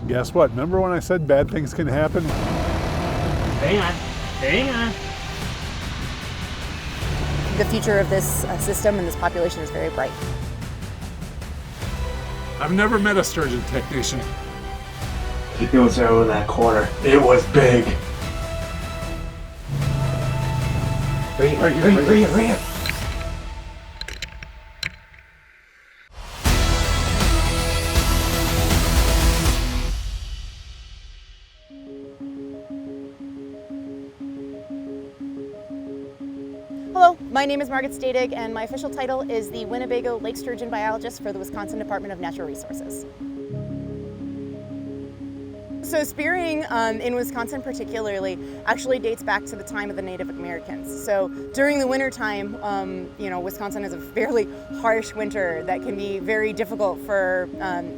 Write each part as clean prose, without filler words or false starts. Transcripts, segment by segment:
Guess what? Remember when I said bad things can happen? Hang on, hang on. The future of this system and this population is very bright. I've never met a sturgeon technician. It was over in that corner. It was big. Hurry up. Hello, my name is Margaret Stadig, and my official title is the Winnebago Lake Sturgeon Biologist for the Wisconsin Department of Natural Resources. So spearing in Wisconsin particularly actually dates back to the time of the Native Americans. So during the winter time, Wisconsin has a fairly harsh winter that can be very difficult for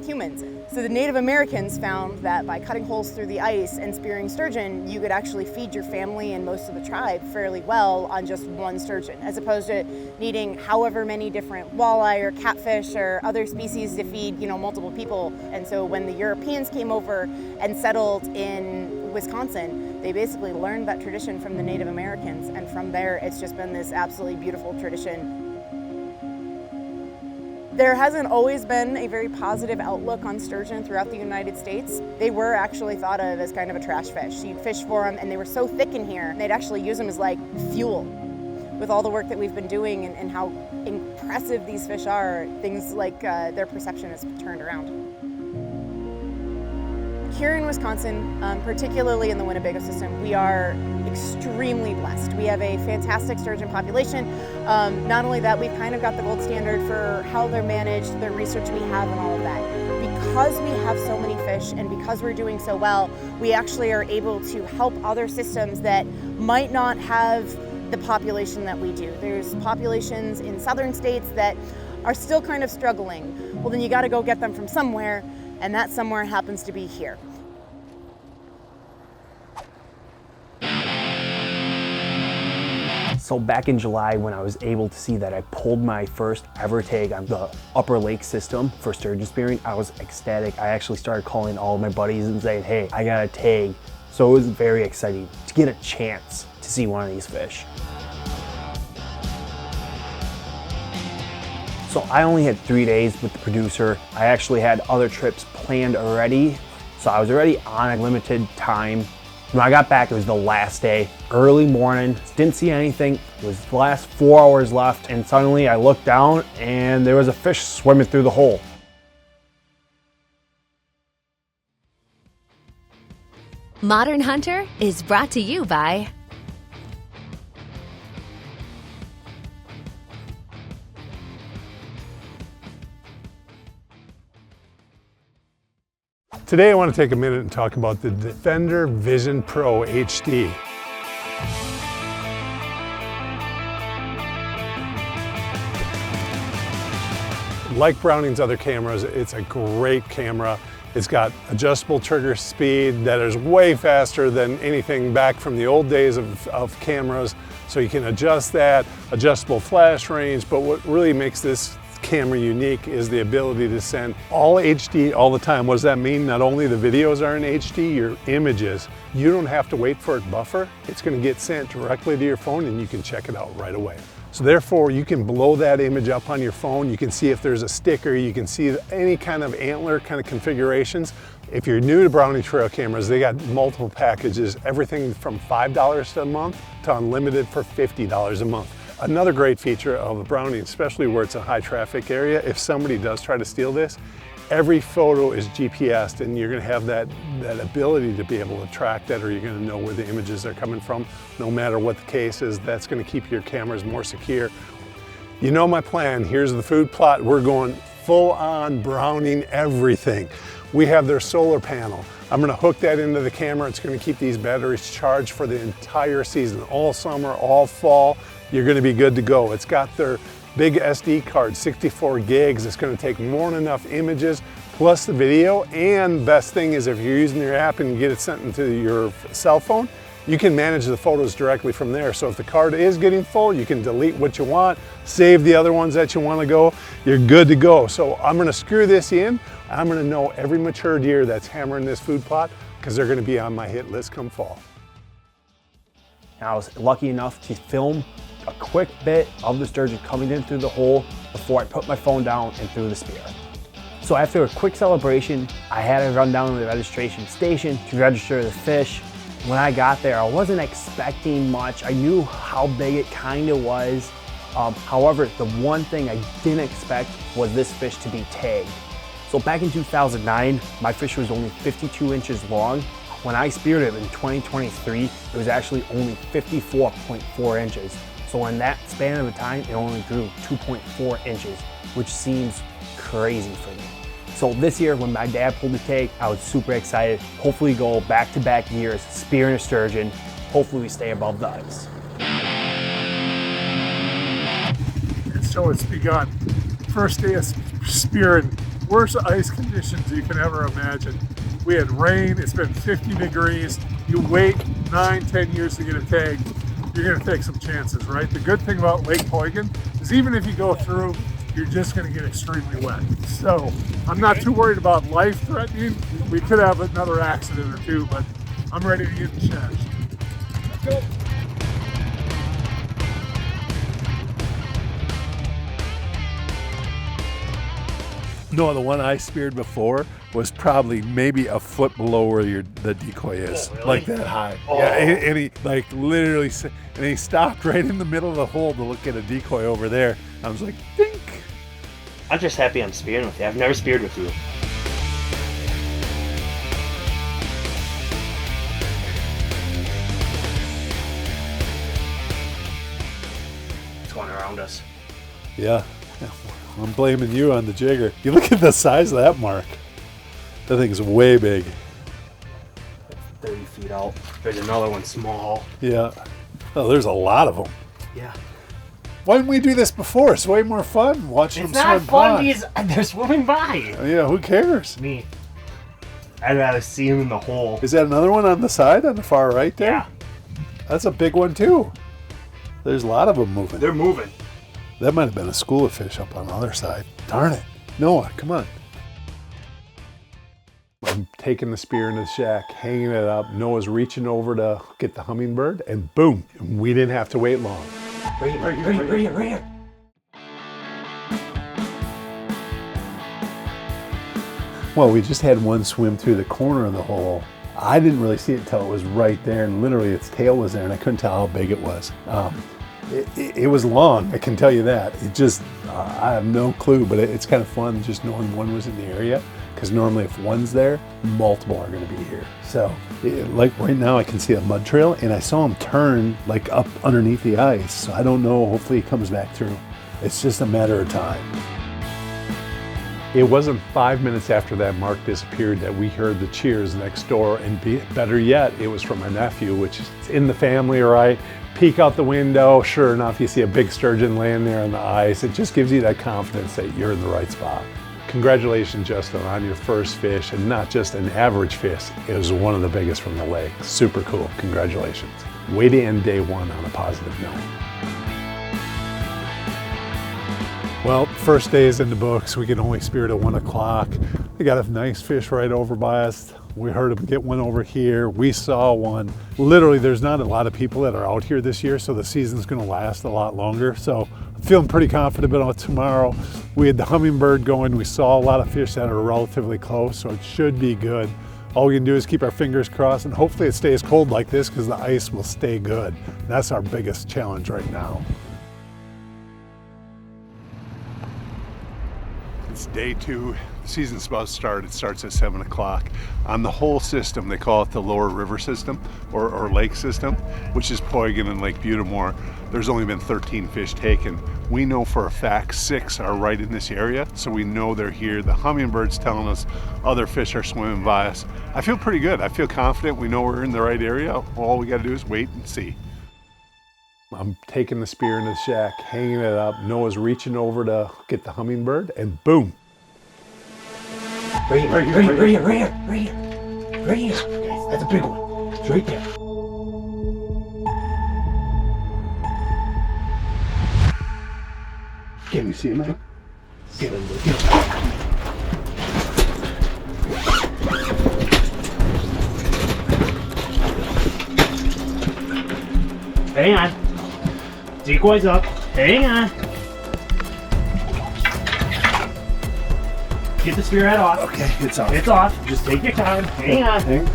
humans. So the Native Americans found that by cutting holes through the ice and spearing sturgeon, you could actually feed your family and most of the tribe fairly well on just one sturgeon, as opposed to needing however many different walleye or catfish or other species to feed, multiple people. And so when the Europeans came over and settled in Wisconsin, they basically learned that tradition from the Native Americans, and from there it's just been this absolutely beautiful tradition. There hasn't always been a very positive outlook on sturgeon throughout the United States. They were actually thought of as kind of a trash fish. You'd fish for them and they were so thick in here, they'd actually use them as like fuel. With all the work that we've been doing and how impressive these fish are, things like their perception has turned around. Here in Wisconsin, particularly in the Winnebago system, we are extremely blessed. We have a fantastic sturgeon population. Not only that, we've kind of got the gold standard for how they're managed, the research we have and all of that. Because we have so many fish and because we're doing so well, we actually are able to help other systems that might not have the population that we do. There's populations in southern states that are still kind of struggling. Well, then you got to go get them from somewhere, and that somewhere happens to be here. So back in July, when I was able to see that I pulled my first ever tag on the upper lake system for sturgeon spearing, I was ecstatic. I actually started calling all of my buddies and saying, hey, I got a tag. So it was very exciting to get a chance to see one of these fish. So I only had 3 days with the producer. I actually had other trips planned already. So I was already on a limited time. When I got back, it was the last day, early morning, didn't see anything. It was the last 4 hours left, and suddenly I looked down and there was a fish swimming through the hole. Modern Hunter is brought to you by Today I want to take a minute and talk about the Defender Vision Pro HD. Like Browning's other cameras, it's a great camera. It's got adjustable trigger speed that is way faster than anything back from the old days of cameras. So you can adjust that, adjustable flash range, but what really makes this camera unique is the ability to send all HD all the time. What does that mean? Not only the videos are in HD, your images, you don't have to wait for it to buffer. It's going to get sent directly to your phone and you can check it out right away. So therefore you can blow that image up on your phone. You can see if there's a sticker, you can see any kind of antler kind of configurations. If you're new to Browning trail cameras, they got multiple packages, everything from $5 a month to unlimited for $50 a month. Another great feature of the Browning, especially where it's a high traffic area, if somebody does try to steal this, every photo is GPSed and you're going to have that ability to be able to track that, or you're going to know where the images are coming from. No matter what the case is, that's going to keep your cameras more secure. You know my plan. Here's the food plot. We're going full on Browning everything. We have their solar panel. I'm going to hook that into the camera. It's going to keep these batteries charged for the entire season, all summer, all fall. You're going to be good to go. It's got their big SD card, 64 gigs. It's going to take more than enough images plus the video. And best thing is if you're using your app and you get it sent into your cell phone, you can manage the photos directly from there. So if the card is getting full, you can delete what you want, save the other ones that you want to go, you're good to go. So I'm going to screw this in. I'm going to know every mature deer that's hammering this food plot because they're going to be on my hit list come fall. And I was lucky enough to film a quick bit of the sturgeon coming in through the hole before I put my phone down and threw the spear. So after a quick celebration, I had to run down to the registration station to register the fish. When I got there, I wasn't expecting much. I knew how big it kind of was. However, the one thing I didn't expect was this fish to be tagged. So back in 2009, my fish was only 52 inches long. When I speared it in 2023, it was actually only 54.4 inches. So in that span of a time, it only grew 2.4 inches, which seems crazy for me. So this year, when my dad pulled the tag, I was super excited. Hopefully go back-to-back years, spearing a sturgeon. Hopefully we stay above the ice. And so it's begun. First day of spearing, worst ice conditions you can ever imagine. We had rain, it's been 50 degrees. You wait 9-10 years to get a tag, you're gonna take some chances, right? The good thing about Lake Poygan is even if you go through, you're just gonna get extremely wet. So I'm not too worried about life threatening. We could have another accident or two, but I'm ready to get in shack. Let's go. No, the one I speared before was probably maybe a foot below where the decoy is, really? like that high. Oh. Yeah, and he like literally, and he stopped right in the middle of the hole to look at a decoy over there. I was like, dink. I'm just happy I'm spearing with you. I've never speared with you. It's going around us. Yeah. I'm blaming you on the jigger. You look at the size of that mark. That thing's way big. 30 feet out. There's another one small. Yeah. Oh, there's a lot of them. Yeah. Why didn't we do this before? It's way more fun watching It's them not swim fun. by. They're swimming by. Yeah, who cares? Me. I'd rather see them in the hole. Is that another one on the side, on the far right there? Yeah. That's a big one too. There's a lot of them moving. They're moving. That might have been a school of fish up on the other side. Darn it. Noah, come on. I'm taking the spear into the shack, hanging it up. Noah's reaching over to get the hummingbird, and boom, we didn't have to wait long. Right here. Well, we just had one swim through the corner of the hole. I didn't really see it until it was right there, and literally its tail was there, and I couldn't tell how big it was. It was long, I can tell you that. It just, I have no clue, but it's kind of fun just knowing one was in the area, because normally if one's there, multiple are going to be here. So, like right now I can see a mud trail, and I saw him turn like up underneath the ice. So I don't know, hopefully he comes back through. It's just a matter of time. It wasn't 5 minutes after that mark disappeared that we heard the cheers next door, and better yet, it was from my nephew, which is in the family, right? Peek out the window, sure enough, you see a big sturgeon laying there on the ice. It just gives you that confidence that you're in the right spot. Congratulations, Justin, on your first fish, and not just an average fish, it was one of the biggest from the lake. Super cool, congratulations. Way to end day one on a positive note. Well, first day is in the books. We can only spear at 1 o'clock. We got a nice fish right over by us. We heard him get one over here. We saw one. Literally, there's not a lot of people that are out here this year, so the season's gonna last a lot longer. So I'm feeling pretty confident about tomorrow. We had the hummingbird going. We saw a lot of fish that are relatively close, so it should be good. All we can do is keep our fingers crossed, and hopefully it stays cold like this because the ice will stay good. That's our biggest challenge right now. It's day 2. The season's about to start. It starts at 7 o'clock. On the whole system, they call it the lower river system or lake system, which is Poygan and Lake Butamore. There's only been 13 fish taken. We know for a fact 6 are right in this area, so we know they're here. The hummingbird's telling us other fish are swimming by us. I feel pretty good. I feel confident. We know we're in the right area. All we got to do is wait and see. I'm taking the spear into the shack, hanging it up. Noah's reaching over to get the hummingbird, and boom. Right here. That's a big one. It's right there. Can you see him, man? Get him. Hang on. Decoy's up. Hang on. Get the spearhead off. Okay, it's off. It's off. Just take your time. Hang on.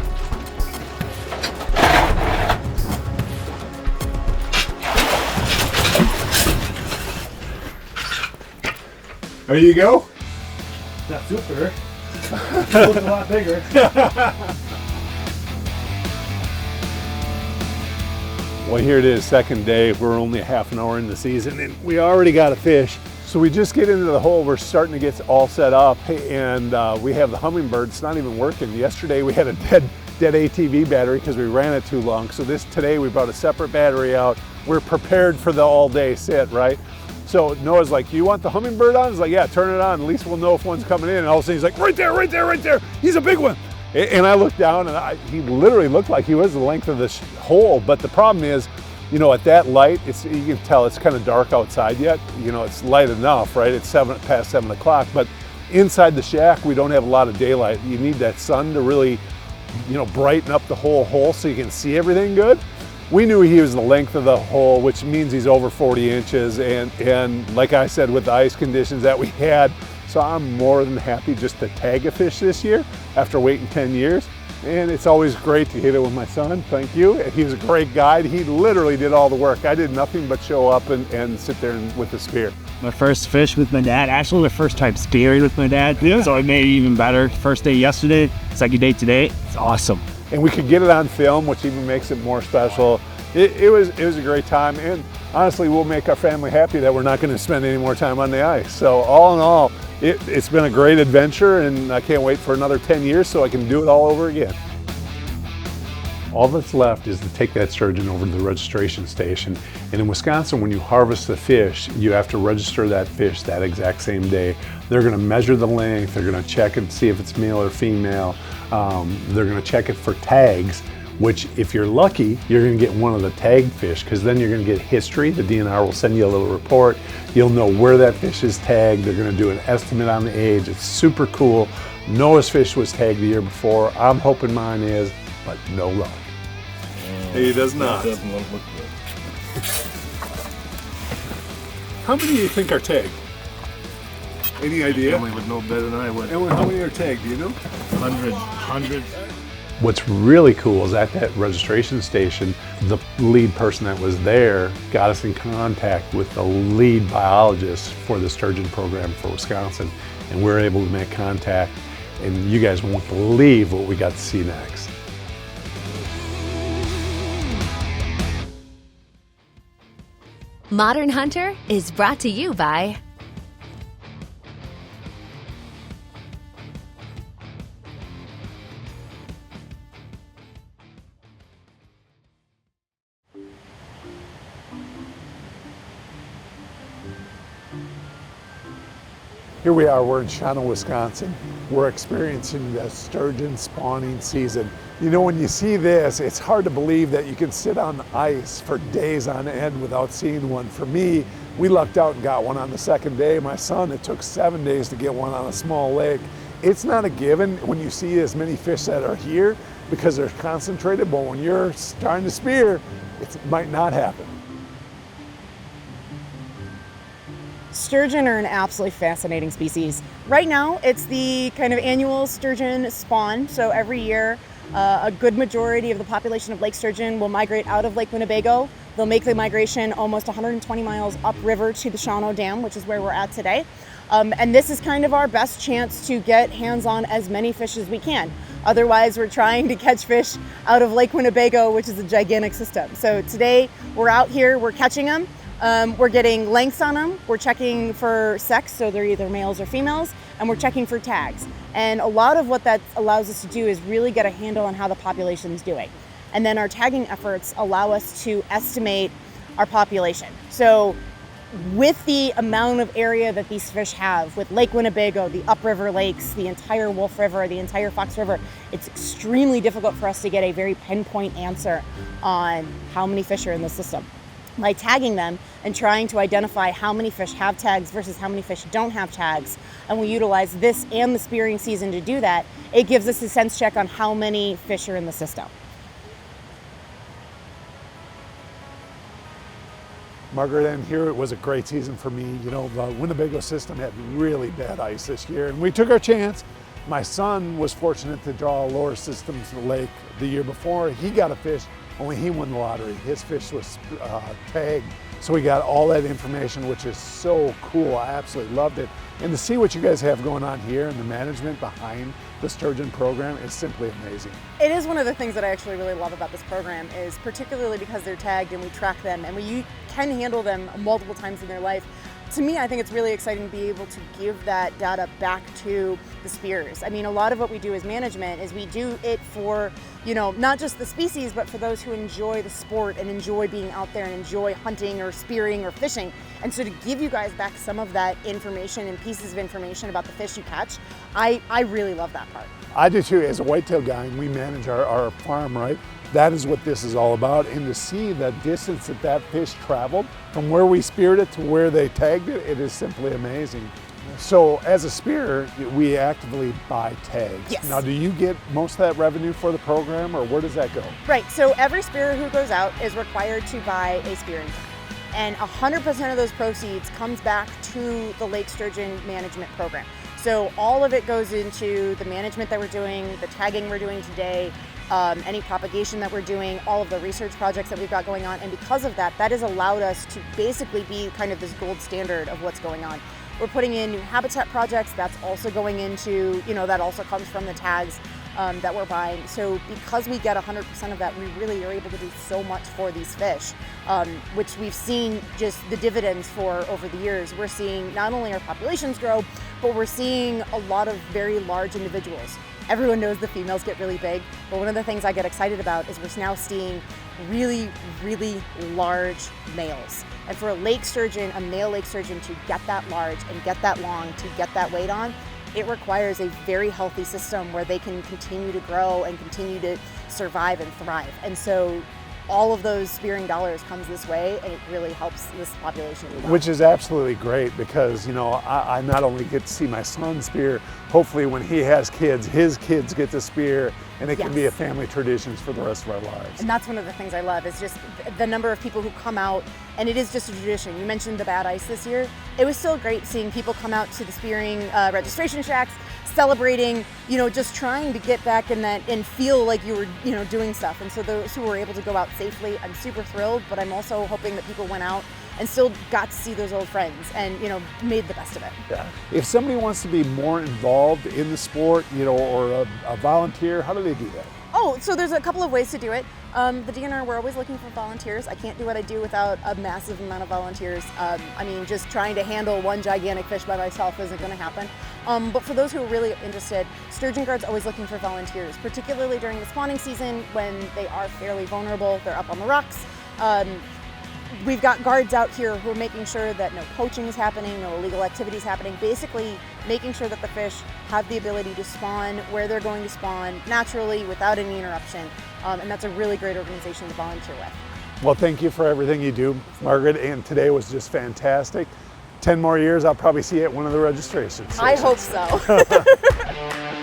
There you go. Not super. It looks a lot bigger. Well, here it is, second day. We're only a half an hour in the season and we already got a fish. So we just get into the hole, we're starting to get all set up, and we have the Humminbird. It's not even working. Yesterday we had a dead ATV battery because we ran it too long. So today we brought a separate battery out. We're prepared for the all day sit, right? So Noah's like, do you want the Humminbird on? He's like, yeah, turn it on. At least we'll know if one's coming in. And all of a sudden he's like, right there, right there, right there. He's a big one. And I looked down and he literally looked like he was the length of this hole. But the problem is, you know, at that light, you can tell it's kind of dark outside yet. You know, it's light enough, right? It's past 7 o'clock, but inside the shack, we don't have a lot of daylight. You need that sun to really, you know, brighten up the whole hole so you can see everything good. We knew he was the length of the hole, which means he's over 40 inches. And like I said, with the ice conditions that we had, so I'm more than happy just to tag a fish this year after waiting 10 years. And it's always great to hit it with my son, thank you. He was a great guide. He literally did all the work. I did nothing but show up and sit there with the spear. My first fish with my dad, actually my first time spearing with my dad. Yeah. So it made it even better. First day yesterday, second day today, it's awesome. And we could get it on film, which even makes it more special. It was a great time, and honestly, we'll make our family happy that we're not going to spend any more time on the ice. So all in all, it's been a great adventure, and I can't wait for another 10 years so I can do it all over again. All that's left is to take that sturgeon over to the registration station. And in Wisconsin, when you harvest the fish, you have to register that fish that exact same day. They're gonna measure the length, they're gonna check and see if it's male or female. They're gonna check it for tags, which if you're lucky, you're gonna get one of the tagged fish, because then you're gonna get history. The DNR will send you a little report. You'll know where that fish is tagged. They're gonna do an estimate on the age. It's super cool. Noah's fish was tagged the year before. I'm hoping mine is, but no luck. He does not. Doesn't look good. How many do you think are tagged? Any idea? Emily would know better than I would. Emily, how many are tagged? Do you know? Hundreds. What's really cool is at that registration station, the lead person that was there got us in contact with the lead biologist for the sturgeon program for Wisconsin, and we were able to make contact, and you guys won't believe what we got to see next. Modern Hunter is brought to you by Here we are, we're in Shawano, Wisconsin. We're experiencing the sturgeon spawning season. You know, when you see this, it's hard to believe that you can sit on the ice for days on end without seeing one. For me, we lucked out and got one on the second day. My son, it took 7 days to get one on a small lake. It's not a given when you see as many fish that are here because they're concentrated, but when you're starting to spear, it might not happen. Sturgeon are an absolutely fascinating species. Right now, it's the kind of annual sturgeon spawn. So every year, a good majority of the population of lake sturgeon will migrate out of Lake Winnebago. They'll make the migration almost 120 miles upriver to the Shawano Dam, which is where we're at today. And this is kind of our best chance to get hands on as many fish as we can. Otherwise, we're trying to catch fish out of Lake Winnebago, which is a gigantic system. So today, we're out here, we're catching them. We're getting lengths on them, we're checking for sex, so they're either males or females, and we're checking for tags. And a lot of what that allows us to do is really get a handle on how the population is doing. And then our tagging efforts allow us to estimate our population. So with the amount of area that these fish have, with Lake Winnebago, the upriver lakes, the entire Wolf River, the entire Fox River, it's extremely difficult for us to get a very pinpoint answer on how many fish are in the system. by tagging them and trying to identify how many fish have tags versus how many fish don't have tags. And we utilize this and the spearing season to do that. It gives us a sense check on how many fish are in the system. Margaret, and here it was a great season for me. You know, the Winnebago system had really bad ice this year, and we took our chance. My son was fortunate to draw a lower systems lake the year before. He got a fish, only he won the lottery. His fish was tagged. So we got all that information, which is so cool. I absolutely loved it. And to see what you guys have going on here and the management behind the Sturgeon program is simply amazing. It is one of the things that I actually really love about this program, is particularly because they're tagged and we track them and we can handle them multiple times in their life. To me, I think it's really exciting to be able to give that data back to the spears. I mean, a lot of what we do as management is we do it for, you know, not just the species, but for those who enjoy the sport and enjoy being out there and enjoy hunting or spearing or fishing. And so to give you guys back some of that information and pieces of information about the fish you catch, I really love that part. I do too. As a whitetail guy, and we manage our farm, right? That is what this is all about. And to see the distance that that fish traveled from where we speared it to where they tagged it, it is simply amazing. So as a spearer, we actively buy tags. Yes. Now, do you get most of that revenue for the program, or where does that go? Right, so every spearer who goes out is required to buy a spearing tag. And 100% of those proceeds comes back to the Lake Sturgeon Management Program. So all of it goes into the management that we're doing, the tagging we're doing today, any propagation that we're doing, all of the research projects that we've got going on. And because of that, that has allowed us to basically be kind of this gold standard of what's going on. We're putting in new habitat projects. That's also going into, you know, that also comes from the tags that we're buying. So because we get 100% of that, we really are able to do so much for these fish, which we've seen just the dividends for over the years. We're seeing not only our populations grow, but we're seeing a lot of very large individuals. Everyone knows the females get really big, but one of the things I get excited about is we're now seeing really, really large males. And for a lake sturgeon, a male lake sturgeon, to get that large and get that long, to get that weight on, it requires a very healthy system where they can continue to grow and continue to survive and thrive. And so all of those spearing dollars comes this way, and it really helps this population do well. Which is absolutely great, because, you know, I not only get to see my son spear, hopefully when he has kids, his kids get to spear, and it can be a family tradition for the rest of our lives. And that's one of the things I love, is just the number of people who come out, and it is just a tradition. You mentioned the bad ice this year. It was still great seeing people come out to the spearing registration shacks, celebrating, you know, just trying to get back in that and feel like you were, you know, doing stuff. And so those who were able to go out safely, I'm super thrilled, but I'm also hoping that people went out and still got to see those old friends and, you know, made the best of it. Yeah. If somebody wants to be more involved in the sport, you know, or a volunteer, how do they do that? Oh, so there's a couple of ways to do it. The DNR, we're always looking for volunteers. I can't do what I do without a massive amount of volunteers. I mean, just trying to handle one gigantic fish by myself isn't going to happen. But for those who are really interested, Sturgeon Guard's always looking for volunteers, particularly during the spawning season when they are fairly vulnerable. They're up on the rocks. We've got guards out here who are making sure that no poaching is happening, no illegal activity is happening, basically making sure that the fish have the ability to spawn where they're going to spawn naturally without any interruption. And that's a really great organization to volunteer with. Well, thank you for everything you do, Margaret, and today was just fantastic. 10 more years, I'll probably see you at one of the registration stations. I hope so.